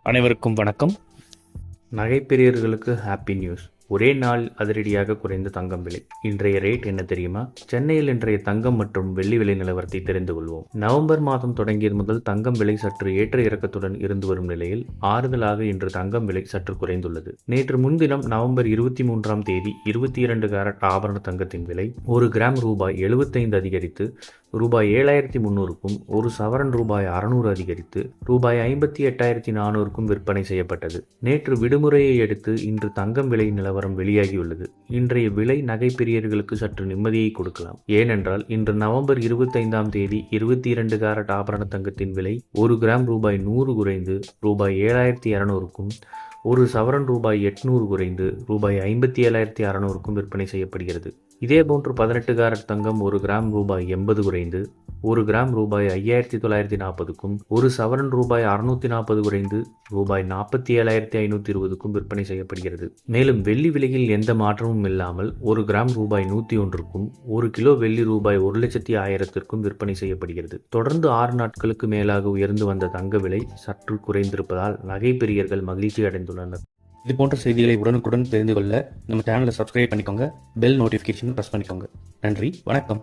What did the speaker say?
அனைவருக்கும் வணக்கம். நகைப்பிரியர்களுக்கு happy news. ஒரே நாள் அதிரடியாக குறைந்த தங்கம் விலை. இன்றைய ரேட் என்ன தெரியுமா? சென்னையில் இன்றைய தங்கம் மற்றும் வெள்ளி விலை நிலவரத்தை தெரிந்து கொள்வோம். நவம்பர் மாதம் தொடங்கியது முதல் தங்கம் விலை சற்று ஏற்ற இறக்கத்துடன் இருந்து வரும் நிலையில் ஆறுதலாக இன்று தங்கம் விலை சற்று குறைந்துள்ளது. நேற்று முன்தினம் நவம்பர் 23ஆம் தேதி 22 கேரட் ஆபரண தங்கத்தின் விலை ஒரு கிராம் ரூபாய் 75 அதிகரித்து ரூபாய் 7,300க்கும், ஒரு சவரன் ரூபாய் 600 அதிகரித்து ரூபாய் 58,400க்கும் விற்பனை செய்யப்பட்டது. நேற்று விடுமுறையை அடுத்து இன்று தங்கம் விலை நிலவரம் வெளியாகியுள்ளது. இன்றைய விலை நகை பிரியர்களுக்கு சற்று நிம்மதியை கொடுக்கலாம். ஏனென்றால் இன்று நவம்பர் 25ஆம் தேதி 22 கேரட் ஆபரண தங்கத்தின் விலை ஒரு கிராம் ரூபாய் 100 குறைந்து ரூபாய் 7,200க்கும், ஒரு சவரன் ரூபாய் 800 குறைந்து ரூபாய் 57,600க்கும் விற்பனை செய்யப்படுகிறது. இதேபோன்று 18 கேரட் தங்கம் ஒரு கிராம் ரூபாய் 80 குறைந்து ஒரு கிராம் ரூபாய் 5,940க்கும், ஒரு சவரன் ரூபாய் 640 குறைந்து ரூபாய் 47,520க்கும் விற்பனை செய்யப்படுகிறது. மேலும் வெள்ளி விலையில் எந்த மாற்றமும் இல்லாமல் ஒரு கிராம் ரூபாய் 101க்கும், ஒரு கிலோ வெள்ளி ரூபாய் 1,10,000க்கும் விற்பனை செய்யப்படுகிறது. தொடர்ந்து 6 நாட்களுக்கு மேலாக உயர்ந்து வந்த தங்க விலை சற்று குறைந்திருப்பதால் நகை பிரியர்கள் மகிழ்ச்சி அடைந்துள்ளனர். இது போன்ற செய்திகளை உடனுக்குடன் தெரிந்து கொள்ள நம்ம சேனலை சப்ஸ்கிரைப் பண்ணிக்கோங்க. பெல் நோட்டிஃபிகேஷன் ப்ரெஸ் பண்ணிக்கோங்க. நன்றி, வணக்கம்.